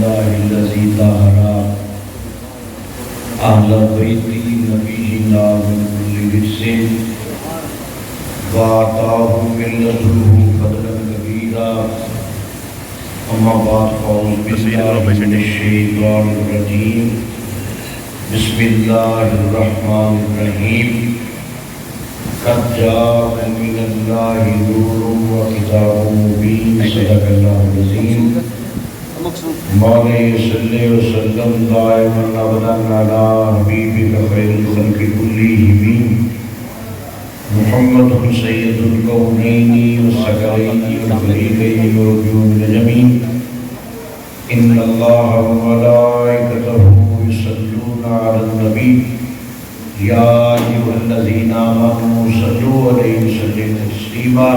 لله الذي طهر أهل بيت نبينا من كل رجس وآتاهم من لدنه فضلا كبيرا. أما بعد فأعوذ بالله من الشيطان الرجيم. بسم الله الرحمن الرحيم. قد جاءكم من الله نور وكتاب مبين. صدق الله العظيم. مولانا صلی وسلم دائما ابدا على حبیبک خیر الخلق كلهم محمد سید الکونین والثقلین والفریقین والوجود الاجمعین. ان اللہ وملائکته یصلون علی النبی یا ایھا الذین آمنوا صلوا علیہ وسلموا تسلیما.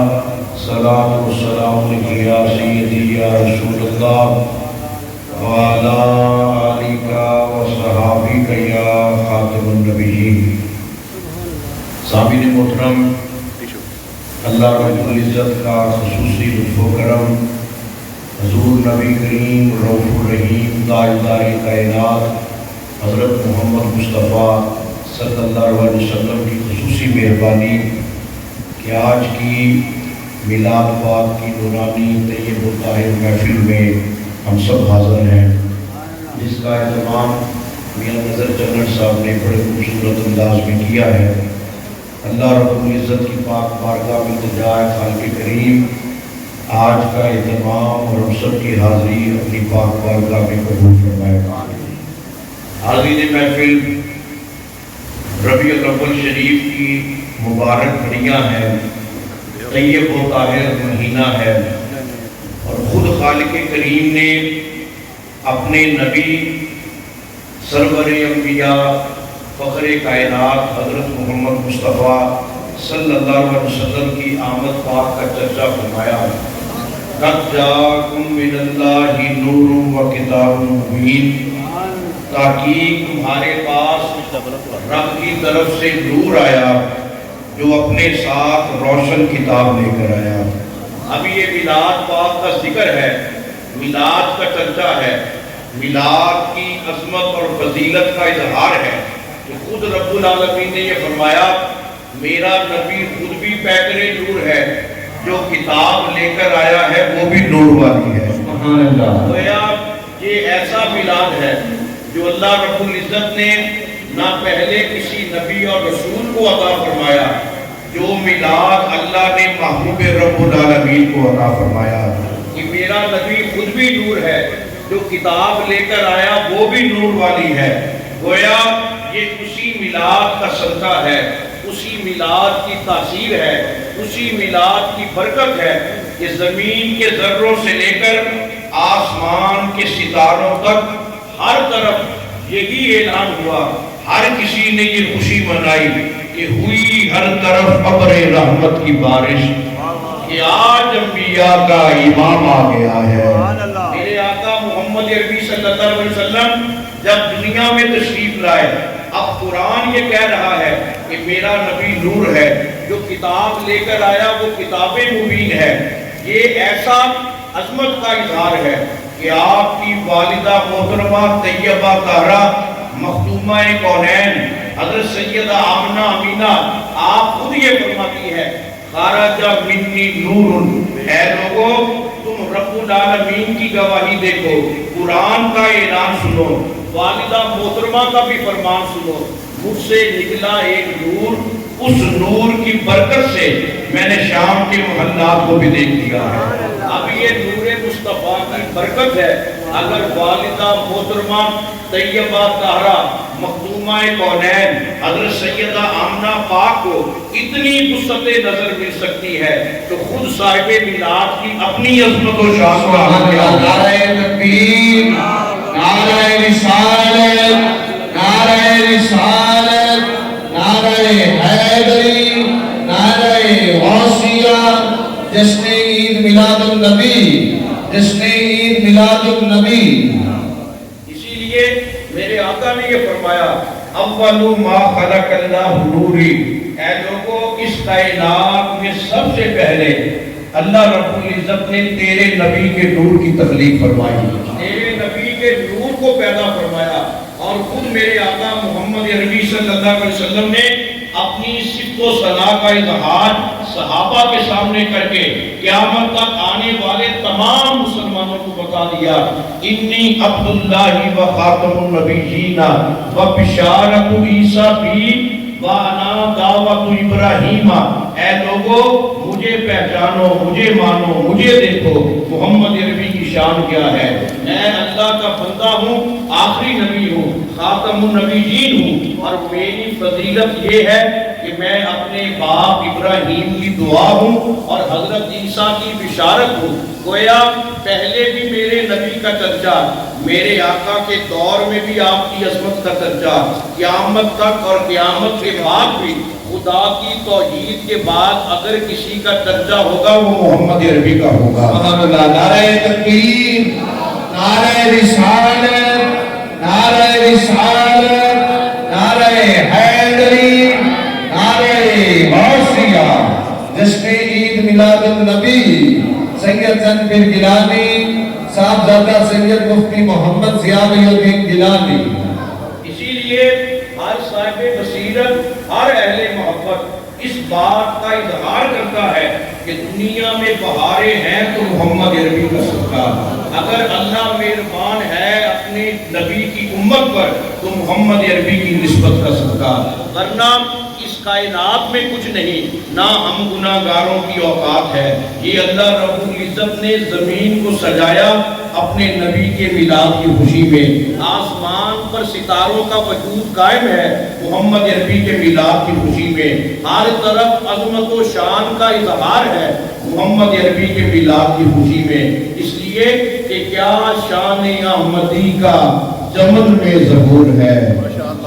صلاۃ و سلام علیک یا سیدی یا رسول اللہ وعلی آلک وصحابک یا خاتم النبیین. سامعین محترم، اللہ رب العزت کا خصوصی لطف و کرم حضور نبی کریم رؤوف الرحیم تاجدار کائنات حضرت محمد مصطفیٰ صلی اللہ علیہ وسلم کی خصوصی مہربانی کہ آج کی میلاد پاک کی نورانی طیب و طاہر محفل میں ہم سب حاضر ہیں، جس کا اہتمام میاں نظر جنرل صاحب نے بڑے خوبصورت انداز میں کیا ہے. اللہ رب العزت کی پاک بارگاہ میں التجا ہے خالق کریم آج کا اہتمام اور ہم سب کی حاضری اپنی پاک بارگاہ میں قبول فرمائے. حاضرین محفل، ربیع الاول شریف کی مبارک گھڑیاں ہیں، طیب و طاہر مہینہ ہے، اور خود خالق کریم نے اپنے نبی سرور انبیاء فخر کائنات حضرت محمد مصطفیٰ صلی اللہ علیہ وسلم کی آمد پاک کا چرچا فرمایا. قد جاءکم من اللہ نور و کتاب مبین. تحقیق تمہارے پاس رب کی طرف سے نور آیا جو اپنے ساتھ روشن کتاب لے کر آیا. ابھی یہ میلاد پاک کا ذکر ہے، میلاد کا چرچا ہے، میلاد کی عظمت اور فضیلت کا اظہار ہے کہ خود رب العالمین نے یہ فرمایا میرا نبی خود بھی پیکر نور ہے، جو کتاب لے کر آیا ہے وہ بھی نور والی ہے. سبحان اللہ. گویا یہ ایسا میلاد ہے جو اللہ رب العزت نے نہ پہلے کسی نبی اور رسول کو عطا فرمایا، جو میلاد اللہ نے محبوب رب العالمین کو عطا فرمایا کہ میرا نبی خود بھی نور ہے، جو کتاب لے کر آیا وہ بھی نور والی ہے. گویا یہ اسی میلاد کا صدقہ ہے، اسی میلاد کی تاثیر ہے، اسی میلاد کی برکت ہے کہ زمین کے ذروں سے لے کر آسمان کے ستاروں تک ہر طرف یہی اعلان ہوا، ہر کسی نے یہ خوشی منائی کہ ہوئی ہر طرف ابر رحمت کی بارش کہ آج انبیاء کا امام آ گیا ہے. میرے آقا محمد عربی صلی اللہ علیہ وسلم جب دنیا میں تشریف لائے، اب قرآن یہ کہہ رہا ہے کہ میرا نبی نور ہے، جو کتاب لے کر آیا وہ کتاب مبین ہے. یہ ایسا عظمت کا اظہار ہے کہ آپ کی والدہ محترمہ طیبہ طاہرہ مخدومہ کونین حضرت سیدہ آمنہ امینہ آپ خود یہ فرماتی ہے خارج منی نور. اے لوگوں، تم رب العالمین کی گواہی دیکھو، قرآن کا اعلان سنو، والدہ محترمہ کا بھی فرمان سنو. مجھ سے نکلا ایک نور، اس نور کی برکت سے میں نے شام کے محلات کو بھی دیکھ لیا ہے. اب یہ نور مصطفیٰ کی برکت ہے. اگر والدہ محترمہ طیبہ طاہرہ مخدومہ کونین حضرت سیدہ آمنہ پاک کو اتنی وسعت نظر مل سکتی ہے تو خود صاحب میلاد کی اپنی عظمت و شان کا نعرہ تکبیر، نعرہ رسالت، نعرہ رسالت، نعرہ حیدری، نعرہ غوثیہ، جشن عید میلاد النبی، جشن عید میلاد النبی. اسی لیے میرے آقا نے یہ فرمایا اول ما خلق اللہ نوری. اے لوگوں، اس کائنات میں سب سے پہلے اللہ رب العزت نے تیرے نبی کے نور کی تخلیق فرمائی. تیرے نبی کے نور کو پیدا فرمایا، اور خود میرے آقا محمد عربی صلی اللہ علیہ وسلم نے اپنی صفت و ثنا کا اظہار صحابہ کے سامنے کر کے قیامت تک آنے والے تمام مسلمانوں کو بتا دیا، انی عبداللہ و خاتم النبیین و بشارت عیسیٰ بھی وَأَنَا دعوت ابراہیم۔ اے لوگو مجھے پہچانو، مجھے مانو، مجھے دیکھو، محمد عربی کی شان کیا ہے۔ میں اللہ کا بندہ ہوں، آخری نبی ہوں، خاتم النبیین ہوں، اور میری فضیلت یہ ہے کہ میں اپنے باپ ابراہیم کی دعا ہوں اور حضرت عیسیٰ کی بشارت ہوں۔ گویا پہلے بھی میرے نبی کا چرچا، میرے آقا کے دور میں بھی آپ کی عظمت کا چرچا، قیامت تک اور قیامت کے بعد بھی خدا کی توحید کے بعد اگر کسی کا چرچا ہوگا وہ محمد عربی کا ہوگا۔ سبحان اللہ۔ نعرہ تکبیر، نعرہ رسالت، نعرہ رسالت، نعرہ حیدری، نعرہ غوثیہ۔ جشن عید میلاد النبی سید چند پیر گیلانی صاحبزادہ سید مفتی محمد ضیاء الدین گیلانی۔ اسی لیے ہر صاحب بصیرت، ہر اہل محبت اس بات کا اظہار کرتا ہے کہ دنیا میں بہاریں ہیں تو محمد عربی کا صدقہ، اگر اللہ مہربان ہے اپنے نبی کی امت پر تو محمد عربی کی نسبت کا صدقہ، ورنہ اس کائنات میں کچھ نہیں، نہ ہم گناہگاروں کی اوقات ہے۔ یہ اللہ رب العزت نے زمین کو سجایا اپنے نبی کے میلاد کی خوشی میں، آسمان پر ستاروں کا وجود قائم ہے محمد عربی کے میلاد کی خوشی میں، ہر طرف عظمت و شان کا اظہار ہے محمد عربی کے میلاد کی خوشی میں، اس لیے کہ کیا شان احمدی کا چمن میں ظہور ہے،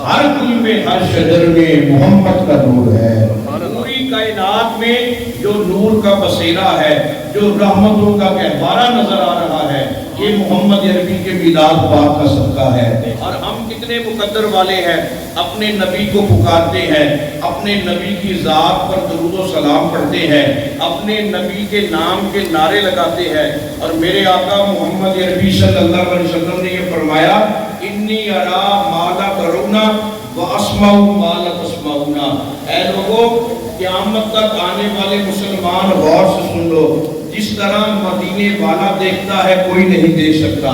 ہر گل میں ہر شجر میں محمد کا نور ہے۔ پوری کائنات میں جو نور کا بسیرا ہے، جو رحمتوں کا گہوارہ نظر آ رہا ہے، یہ محمد عربی کے میلاد پاک کا صدقہ ہے۔ اور ہم کتنے مقدر والے ہیں، اپنے نبی کو پکارتے ہیں، اپنے نبی کی ذات پر درود و سلام پڑھتے ہیں، اپنے نبی کے نام کے نعرے لگاتے ہیں، اور میرے آقا محمد عربی صلی اللہ علیہ وسلم نے یہ فرمایا، انی ارا ما لا ترون واسمع ما لا تسمعون۔ اے لوگو قیامت تک آنے والے مسلمان غور سے سن لو، جس طرح مدینے والا دیکھتا ہے کوئی نہیں دیکھ سکتا،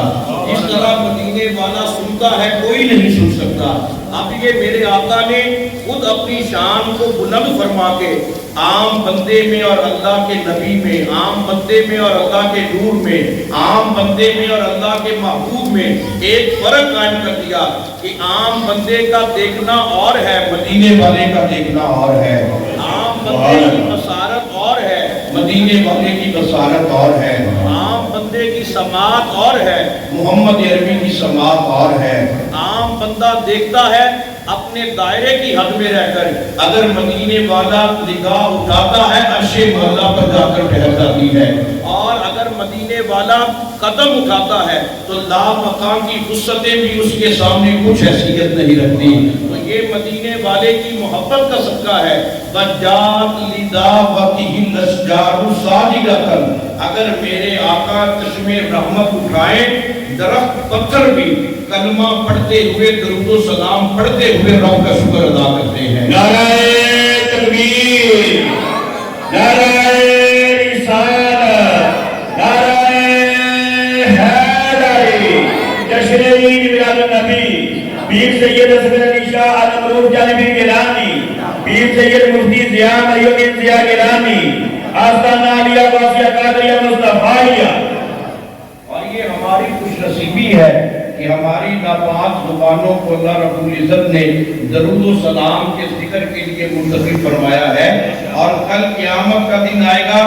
جس طرح مدینے والا سنتا ہے کوئی نہیں سن سکتا۔ اب یہ میرے آقا نے خود اپنی شان کو بلند فرما کے عام بندے میں اور اللہ کے نبی میں، عام بندے میں اور اللہ کے نور میں، عام بندے میں اور اللہ کے محبوب میں ایک فرق قائم کر دیا کہ عام بندے کا دیکھنا اور ہے، مدینے والے کا دیکھنا اور ہے، عام بندے کی بصارت اور ہے، مدینے والے کی بصارت اور ہے، عام بندے کی سماعت اور ہے، محمد عربی کی سماعت اور ہے۔ عام بندہ دیکھتا ہے اپنے دائرے کی حد میں رہ کر، اگر مدینے والا نگاہ اٹھاتا ہے عرش مولا پر جا کر ٹھہر جاتی ہے، اور اگر مدینے والا قدم اٹھاتا ہے تو لا مقام کی وسعتیں بھی اس کے سامنے کچھ حیثیت نہیں رکھتی۔ تو یہ مدینے والے کی محبت کا صدقہ ہے۔ بجات لداوتہ الاشجار ساجدۃ، اگر میرے آقا چشم رحمت اٹھائیں درخت پتھر بھی کلمہ پڑھتے ہوئے درود و سلام پڑھتے ہوئے رب کا شکر ادا کرتے ہیں۔ نعرہ تکبیر، نعرہ رسالت، نعرہ حیدری۔ جشن عید میلاد النبی پیر سید اصغر علی شاہ عالمروف جانبی گیلانی، پیر سید مفتی ضیاء الدین ضیاء گیلانی، آستانہ علیہ غوثیہ قادریہ مصطفیہ۔ اور یہ ہماری خوش نصیبی ہے کہ ہماری ناپاک زبانوں کو اللہ رب العزت نے درود و سلام کے ذکر کے لیے منتخب فرمایا ہے، اور کل قیامت کا دن آئے گا،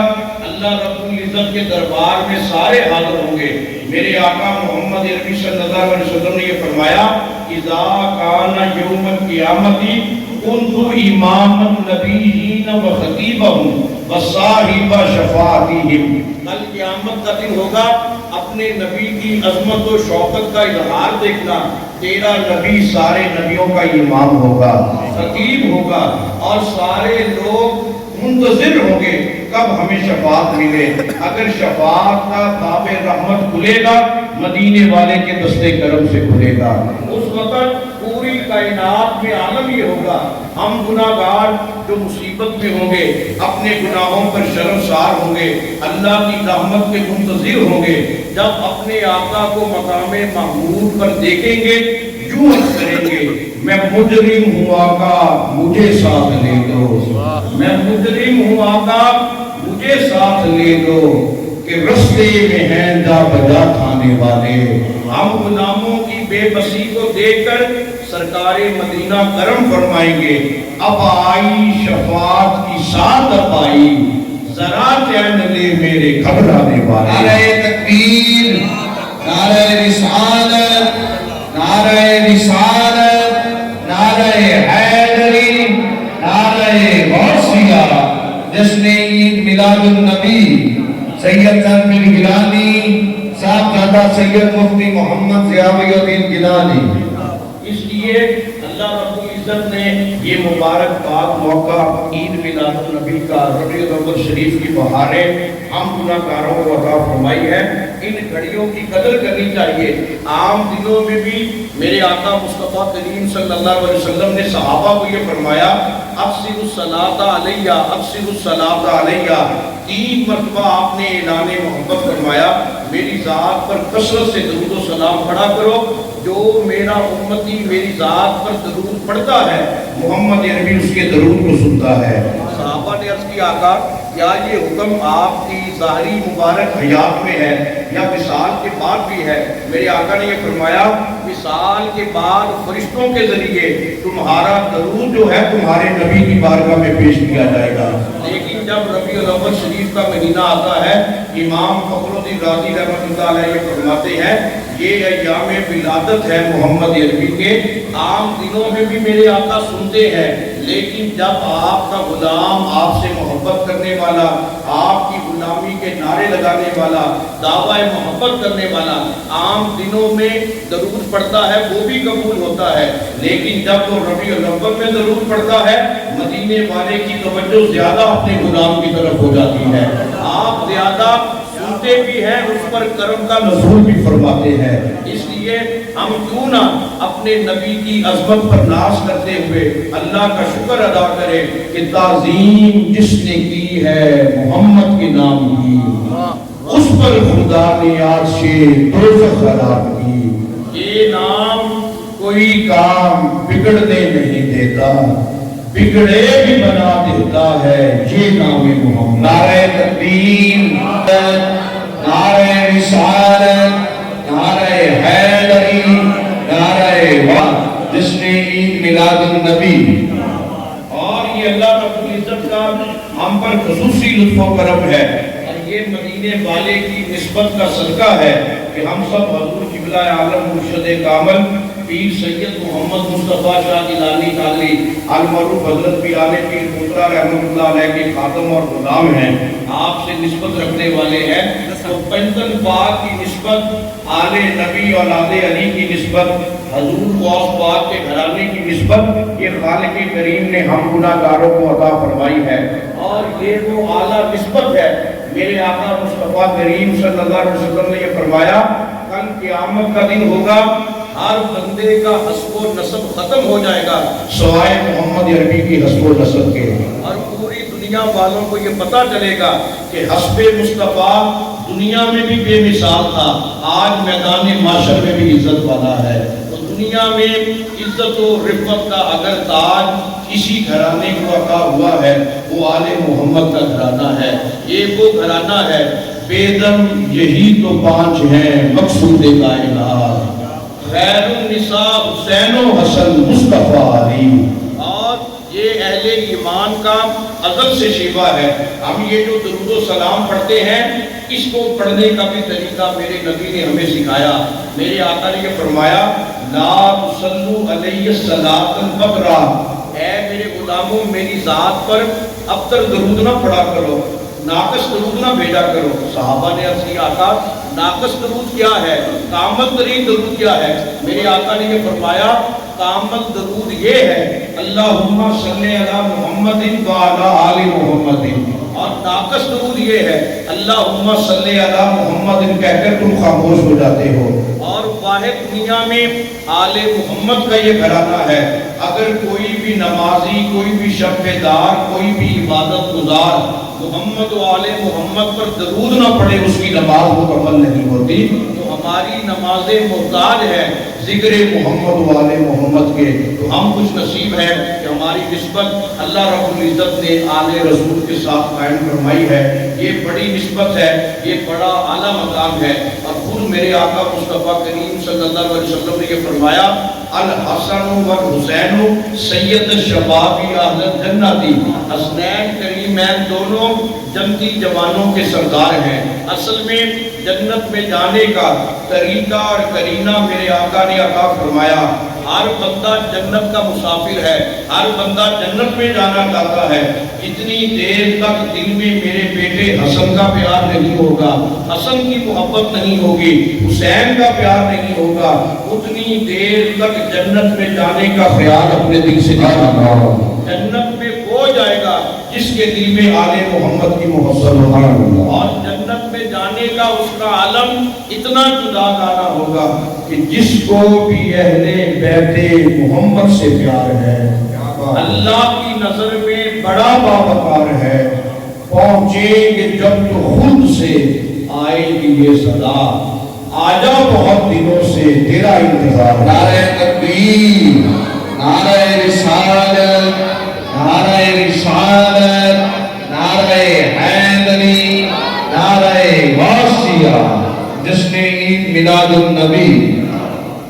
اللہ رب العزت کے دربار میں سارے حاضر ہوں گے۔ میرے آقا محمد عربی صلی اللہ علیہ وسلم نے یہ فرمایا، اذا کان یوم القیامت کنت امام النبیین و خطیبہم و صاحب شفاعتہم۔ کل قیامت کا دن ہوگا، اپنے نبی کی عظمت و شوقت کا اظہار دیکھنا، تیرا نبی سارے نبیوں کا امام ہوگا، خطیب ہوگا، اور سارے لوگ منتظر ہوں گے کب ہمیں شفاعت ملے۔ اگر شفاعت کا باب رحمت کھلے گا، مدینے والے کے دستے کرم سے کھلے گا۔ اس وقت پوری کائنات میں عالم یہ ہوگا، ہم گناہگار جو مصیبت میں ہوں گے، اپنے گناہوں پر شرمسار ہوں گے، اللہ کی رحمت کے منتظر ہوں گے، جب اپنے آقا کو مقام محمود پر دیکھیں گے یوں عرض کریں گے میں مجرم ہوں آقا مجھے ساتھ لے دو، میں مجرم ہوں آقا مجھے ساتھ لے دو، کہ رستے میں ہیں جا بجا کھانے والے۔ ہم غلاموں کی بے بسی کو دیکھ کر سرکار مدینہ کرم فرمائیں گے اب آئی شفاعت کی ساتھ اب آئی، ذرا چین لے میرے گھبرانے والے۔ نعرہ تکبیر، نعرہ رسالت، نعرہ رسالت، نعرہ حیدری، نعرہ غوثیہ۔ جشن عید میلاد النبی سید تنویر گیلانی صاحبزادہ سید مفتی محمد ضیاء الدین گیلانی۔ اس لیے اللہ رب العزت نے یہ مبارک باد موقع عید میلاد النبی کا ربیع الاول شریف کی بہاریں ہم گناہگاروں کو عطا فرمائی ہے۔ ان گھڑیوں کی قدر کرنی چاہیے۔ عام دنوں میں بھی میرے آقا مصطفیٰ کریم صلی اللہ علیہ وسلم نے صحابہ کو یہ فرمایا اکثر الصلاۃ علیہ، اکثر الصلاۃ علیہ، 3 مرتبہ آپ نے اعلان محبت فرمایا میری ذات پر کثرت سے درود و سلام پڑھا کرو، جو میرا امتی میری ذات پر درود پڑھتا ہے محمد عربی اس کے درود کو سنتا ہے۔ صحابہ نے عرض کی آقا کیا یہ حکم آپ کی ظاہری مبارک حیات میں ہے یا وصال کے بعد بھی ہے؟ میرے آقا نے یہ فرمایا وصال کے بعد فرشتوں کے ذریعے تمہارا درود جو ہے تمہارے نبی کی بارگاہ میں پیش کیا جائے گا۔ لیکن جب ربیع الاول شریف کا مہینہ آتا ہے امام فخر الدین رازی رحمۃ اللہ علیہ یہ فرماتے ہیں یہ ایام ولادت ہے محمد عربی کے، عام دنوں میں بھی میرے آقا سنتے ہیں، لیکن جب آپ کا غلام آپ سے محبت کرنے والا، آپ کی غلامی کے نعرے لگانے والا، دعوی محبت کرنے والا عام دنوں میں درود پڑھتا ہے وہ بھی قبول ہوتا ہے، لیکن جب وہ ربیع الاول میں درود پڑھتا ہے مدینے والے کی توجہ زیادہ اپنے غلام کی طرف ہو جاتی ہے، آپ زیادہ سنتے بھی ہیں، اس پر کرم کا نزول بھی فرماتے ہیں۔ اس لیے ہم کیوں نہ اپنے نبی کی عظمت پر ناز کرتے ہوئے اللہ کا شکر ادا کریں کہ تعظیم جس نے کی ہے محمد کے نام کی، اس پر خدا نے آج سے دوزخ حرام کی۔ یہ نام کوئی کام بگڑنے نہیں دیتا، بگڑے بھی بنا دیتا ہے یہ نام محمد۔ نعرہ تکبیر، نعرہ رسالت، نعرہ حیدری، نعرہ جشن عید میلاد النبی۔ اور یہ اللہ رب العزت کا ہم پر خصوصی لطف و کرم ہے، اور یہ مدینے والے کی نسبت کا صدقہ ہے کہ ہم سب حضور قبلہ عالم مرشد کامل پیر سید محمد مصطفیٰ شاہ گیلانی قادری المعروف حضرت پیران پیر پوترا رحمۃ اللہ علیہ کے خادم اور غلام ہیں، آپ سے نسبت رکھنے والے ہیں، تو پنجتن پاک کی نسبت، آل نبی اور اولاد علی کی نسبت، حضور غوث پاک کے گھرانے کی نسبت یہ خالق کریم نے ہم گناہگاروں کو عطا فرمائی ہے، اور یہ وہ اعلیٰ نسبت ہے۔ میرے آقا مصطفیٰ کریم صلی اللہ علیہ وسلم نے یہ فرمایا کل قیامت کا دن ہوگا، ہر بندے کا حسب و نسب ختم ہو جائے گا سوائے محمد عربی کی حسب و نسب کے، اور پوری دنیا والوں کو یہ پتہ چلے گا کہ حسب مصطفیٰ دنیا میں بھی بے مثال تھا، آج میدان معاشر میں بھی عزت والا ہے۔ تو دنیا میں عزت و رفعت کا اگر تاج کسی گھرانے کو عطا ہوا ہے وہ آل محمد کا گھرانہ ہے، یہ وہ گھرانہ ہے بیدم یہی تو 5 ہیں مقصود کائنات، خیر النساء حسین و حسن مصطفیٰ علی، اور یہ اہل ایمان کا ازل سے شیوا ہے۔ ہم یہ جو درود و سلام پڑھتے ہیں اس کو پڑھنے کا بھی طریقہ میرے نبی نے ہمیں سکھایا۔ میرے آقا نے یہ فرمایا لا تصلوا علیہ صلاۃ البقرہ، اے میرے غلاموں میری ذات پر ابتر درود نہ پڑھا کرو، ناقص درود نہ بھیجا کرو۔ صحابہ نے عرض کیا آقا ناقص درود کیا ہے، کامل ترین درود کیا ہے؟ میرے آقا نے یہ فرمایا کامل درود یہ ہے اللہم صلی علی محمد وعلی آل محمد، اور ناقص درود یہ ہے اللہم صلی علی محمد کہہ کر تم خاموش ہو جاتے ہو. اور واحد دنیا میں آل محمد کا یہ گھرانہ ہے. اگر کوئی بھی نمازی، کوئی بھی شب بیدار، کوئی بھی عبادت گزار محمد و آل محمد پر درود نہ پڑھے اس کی نماز مکمل نہیں ہوتی. تو ہماری نمازیں محتاج ہے ذکر محمد و آل محمد کے. تو ہم کچھ نصیب ہیں کہ ہماری نسبت اللہ رب العزت نے آل رسول کے ساتھ قائم فرمائی ہے. یہ بڑی نسبت ہے، یہ بڑا اعلیٰ مقام ہے. اور خود میرے آقا مصطفیٰ کریم صلی اللہ علیہ وسلم نے یہ فرمایا الحسن والحسین سید الشباب اہل الجنت. حسنین کریمین دونوں جنتی جوانوں کے سردار ہیں. اصل میں جنت میں جانے کا طریقہ اور کرینہ میرے آقا نے عطا فرمایا. ہر بندہ جنت کا مسافر ہے، ہر بندہ جنت میں جانا چاہتا ہے. اتنی دیر تک دل میں میرے بیٹے حسن کا پیار نہیں ہوگا، حسن کی محبت نہیں ہوگی، حسین کا پیار نہیں ہوگا، اتنی دیر تک جنت میں جانے کا خیال اپنے دل سے نکالنا ہوگا. جنت میں وہ جائے گا جس کے دل میں آل محمد کی محبت ہوگا. اور جنت میں جانے کا اس کا عالم اتنا جدا گانا ہوگا کہ جس کو بھی اہل بیت محمد سے پیار ہے، اللہ کی نظر میں بڑا باوقار ہے. پہنچیں گے جب تو خود سے آئے گی یہ صدا، آجا بہت دنوں سے تیرا انتظار. نعرہ تکبیر، نعرہ رسالت، نعرہ رسالت، نعرہ حیدری، نعرہ غوثیہ، جس نے عید میلاد النبی.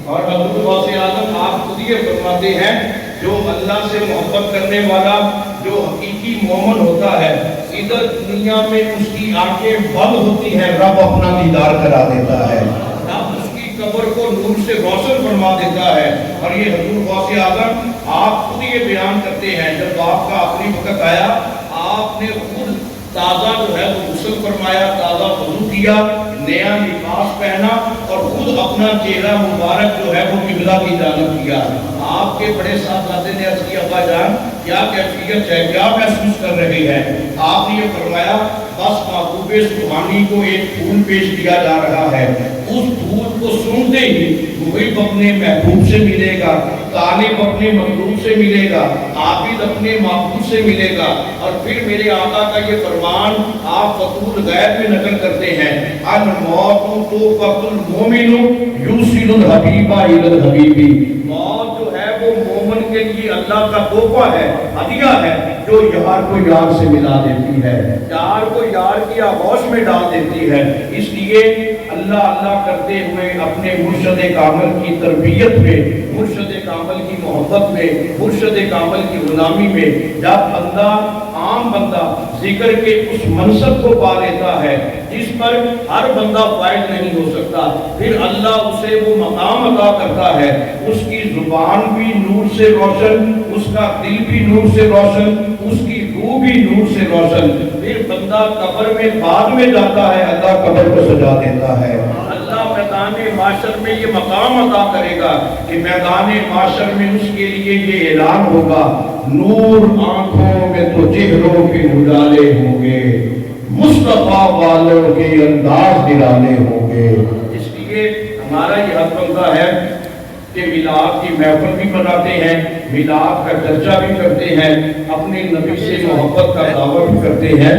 اور حضرت غوث اعظم آپ خود یہ فرماتے ہیں جو اللہ سے محبت کرنے والا، جو حقیقی مومن ہوتا ہے، ادھر دنیا میں اس کی آنکھیں بند ہوتی ہیں، رب اپنا دیدار کرا دیتا ہے، رب اس کی قبر کو نور سے روشن فرما دیتا ہے. اور یہ حضرت غوث اعظم آپ خود یہ بیان کرتے ہیں جب آپ کا آخری وقت آیا آپ نے خود تازہ جو ہے وہ غسل فرمایا، تازہ وضو کیا، نیا لباس پہنا اور خود اپنا چہرہ مبارک جو ہے وہ قبلہ کی جانب کیا. آپ کے بڑے صاحبزادے نے عرض کیا ابا جان کیا کیفیت ہے، کیا محسوس کر رہے ہیں؟ آپ نے یہ فرمایا بس محبوب سبحانی کو ایک پھول پیش کیا جا رہا ہے، اس پھول کو سنتے ہی محب اپنے محبوب سے ملے گا، طالب اپنے مطلوب سے ملے گا، عابد اپنے معبود سے ملے گا. اور پھر میرے آقا کا یہ فرمان آپ فتول غیب میں نقل کرتے ہیں الموت توفۃ المؤمن یوصل الحبیب الی الحبیب. موت جو ہے وہ مومن کے لیے اللہ کا تحفہ ہے، ہدیہ ہے، جو یار کو یار سے ملا دیتی ہے، یار کو یار کی آغوش میں ڈال دیتی ہے. اس لیے اللہ اللہ کرتے ہوئے اپنے مرشد کامل کی تربیت میں، مرشد کامل کی محبت میں، مرشد کامل کی غلامی میں جب بندہ عام بندہ ذکر کے اس منصب کو پا لیتا ہے جس پر ہر بندہ فائز نہیں ہو سکتا، پھر اللہ اسے وہ مقام عطا کرتا ہے. اس کی زبان بھی نور سے روشن، اس کا دل بھی نور سے روشن، اس کی روح بھی نور سے روشن. پھر بندہ قبر میں بعد میں جاتا ہے، اللہ قبر کو سجا دیتا ہے. اللہ میدان معاشر میں یہ مقام عطا کرے گا کہ میدان معاشر میں اس کے لیے یہ اعلان ہوگا نور آنکھوں میں تو چہروں کے اجالے ہوں گے، مصطفیٰ والوں کے انداز نرالے ہوں گے. اس لیے ہمارا یہ حق بنتا ہے کہ میلاد کی محفل بھی مناتے ہیں، میلاد کا چرچا بھی کرتے ہیں، اپنے نبی سے محبت کا دعویٰ بھی کرتے ہیں.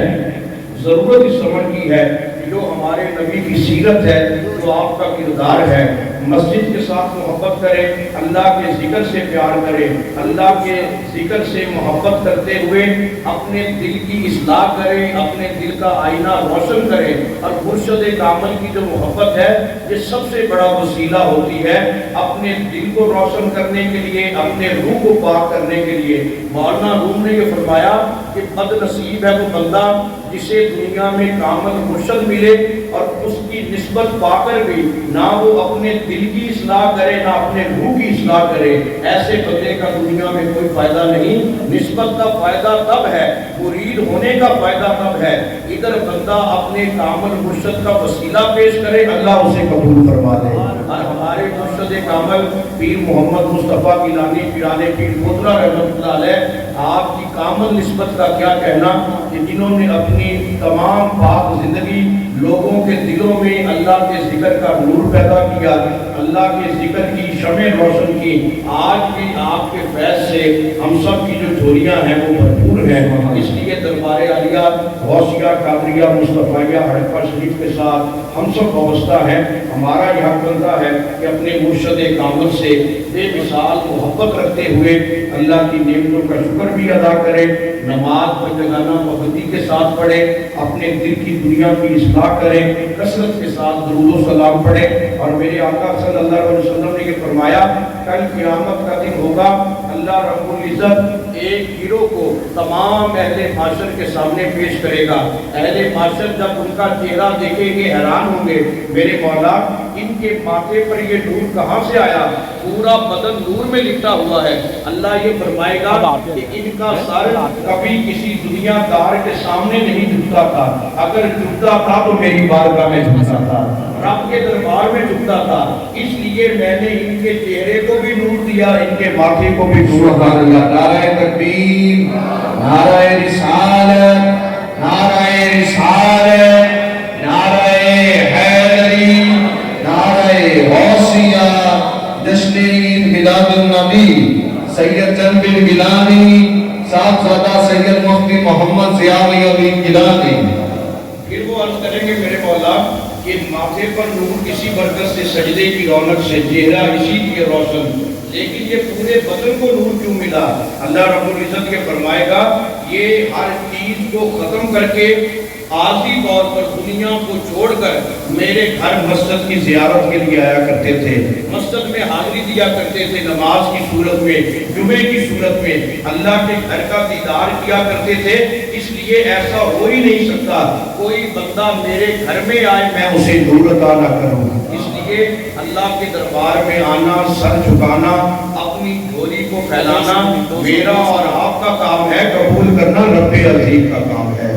ضرورت اس سمجھ کی ہے کہ جو ہمارے نبی کی سیرت ہے، جو آپ کا کردار ہے، مسجد کے ساتھ محبت کرے، اللہ کے ذکر سے پیار کرے، اللہ کے ذکر سے محبت کرتے ہوئے اپنے دل کی اصلاح کرے، اپنے دل کا آئینہ روشن کرے. اور مرشد کامل کی جو محبت ہے یہ سب سے بڑا وسیلہ ہوتی ہے اپنے دل کو روشن کرنے کے لیے، اپنے روح کو پاک کرنے کے لیے. مولانا روم نے یہ فرمایا کہ بد نصیب ہے وہ بندہ جسے دنیا میں کامل مرشد ملے اور اس کی نسبت پا کر بھی نہ وہ اپنے دل کی اصلاح کرے نہ اپنے روح کی اصلاح کرے. ایسے بندے کا دنیا میں کوئی فائدہ نہیں. نسبت کا فائدہ تب ہے، مرید ہونے کا فائدہ تب ہے ادھر بندہ اپنے کامل مرشد کا وسیلہ پیش کرے، اللہ اسے قبول فرما دے. اور ہمارے مرشد کامل پیر محمد مصطفیٰ گیلانی پیران پیر پوترا رحمۃ اللہ علیہ آپ کی کامل نسبت کا کیا کہنا کہ جنہوں نے اپنی تمام پاک زندگی لوگوں کے دلوں میں اللہ کے ذکر کا نور پیدا کیا، اللہ کے ذکر کی شمع روشن کی، آج بھی آپ کے فیض سے ہم سب کی جو جھولیاں ہیں وہ بھرپور ہیں۔ اس لیے دربار عالیہ غوثیہ قادریہ مصطفیہ ہڑپہ شریف کے ساتھ ہم سب وابستہ ہیں۔ ہمارا یہ حق بنتا ہے کہ اپنے مرشد کامل سے بے مثال محبت رکھتے ہوئے اللہ کی نعمتوں کا شکر بھی ادا کریں، نماز پنجگانہ پابندی کے ساتھ پڑھیں، اپنے دل کی دنیا کی اصلاح کریں، کثرت کے ساتھ درود و سلام پڑھیں۔ اور میرے آقا صلی اللہ علیہ وسلم نے یہ فرمایا کل قیامت کا دن ہوگا، اللہ رب العزت ایک گروہ کو تمام اہل معاشر کے سامنے پیش کرے گا۔ اہل معاشر جب ان کا چہرہ دیکھیں گے حیران ہوں گے، میرے مولا ان کے ماتھے پر یہ نور کہاں سے آیا؟ پورا بدن نور میں لپٹا ہوا ہے۔ اللہ یہ فرمائے گا کہ ان کا سر کبھی کسی دنیا دار کے سامنے نہیں جھکتا تھا، اگر جھکتا تھا تو میری بارگاہ میں جھکتا تھا، رب کے دربار میں جھکتا تھا، اس لیے میں نے ان کے چہرے کو بھی نور دیا، ان کے ماتھے کو بھی نور دیا۔ نعرہ تکبیر، نعرہ رسالت، نعرہ رسالت، نعرہ حیدری، نعرہ غوثیہ، جشن عید میلاد النبی سید چند بن گیلانی، صاحبزادہ سید مفتی محمد ضیاء الدین گیلانی۔ پھر وہ عرض کریں گے میرے مولا کہ ماتھے پر نور کسی برکت سے، سجدے کی رونق سے، چہرہ اسی لیے روشن، لیکن یہ پورے بدن کو نور کیوں ملا؟ اللہ رب العزت کے فرمائے گا یہ ہر چیز کو ختم کر کے عارضی طور پر دنیا کو چھوڑ کر میرے گھر مسجد کی زیارت کے لیے آیا کرتے تھے، مسجد میں حاضری دیا کرتے تھے، نماز کی صورت میں، جمعے کی صورت میں اللہ کے گھر کا دیدار کیا کرتے تھے۔ اس لیے ایسا ہو ہی نہیں سکتا کوئی بندہ میرے گھر میں آئے میں اسے نور عطا نہ کروں۔ اس لیے اللہ کے دربار میں آنا، سر جھکانا، اپنی جھولی کو پھیلانا میرا اور آپ کا کام ہے، قبول کرنا رب عظیم کا کام ہے۔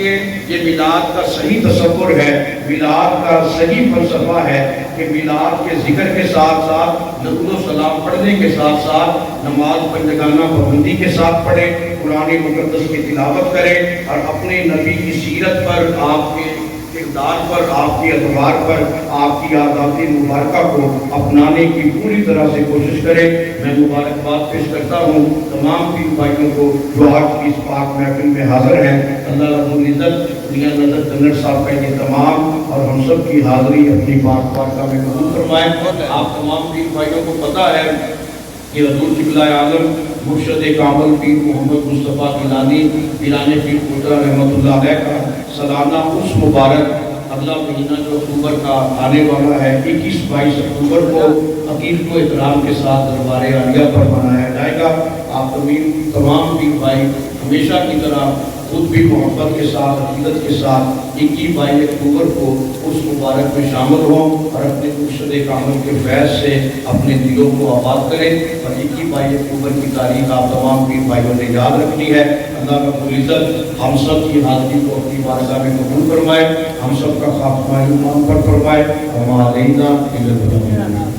یہ میلاد کا صحیح تصور ہے، میلاد کا صحیح فلسفہ ہے کہ میلاد کے ذکر کے ساتھ ساتھ درود و سلام پڑھنے کے ساتھ ساتھ نماز پنجگانہ پابندی کے ساتھ پڑھیں، قرآن مقدس کی تلاوت کریں اور اپنے نبی کی سیرت پر، آپ کے کردار پر، آپ کے ادوار پر، آپ کی عادات مبارکہ کو اپنانے کی پوری طرح سے کوشش کریں۔ میں مبارکباد پیش کرتا ہوں تمام پیر بھائیوں کو جو آج کی اس پاک محفل میں حاضر ہیں۔ اللہ رب العزت میاں نظر کنر صاحب کا یہ تمام اور ہم سب کی حاضری اپنی پاک بارگاہ میں قبول فرمائیں۔ آپ تمام پیر بھائیوں کو پتہ ہے کہ حضور قبلہ اعظم مرشد کامل پیر محمد مصطفیٰ گیلانی پیران پیر کوٹرہ رحمۃ اللہ علیہ کا سالانہ اس مبارک اگلا مہینہ جو اکتوبر کا آنے والا ہے 21-22 اکتوبر کو عقیدت و احترام کے ساتھ دربار عالیہ پر منایا جائے گا۔ آپ تمام پیر بھائی ہمیشہ کی طرح خود بھی محبت کے ساتھ، عقیدت کے ساتھ 21-22 اکتوبر کو اس مبارک میں شامل ہوں اور اپنے مرشد کامل کے فیض سے اپنے دلوں کو آباد کریں۔ اور 21-22 اکتوبر کی تاریخ آپ تمام پیر بھائیوں نے یاد رکھنی ہے۔ اللہ رب العزت ہم سب کی حاضری کو اپنی بارگاہ میں قبول فرمائے، ہم سب کا خاتمہ ایمان پر فرمائے۔ وما علینا الا البلاغ۔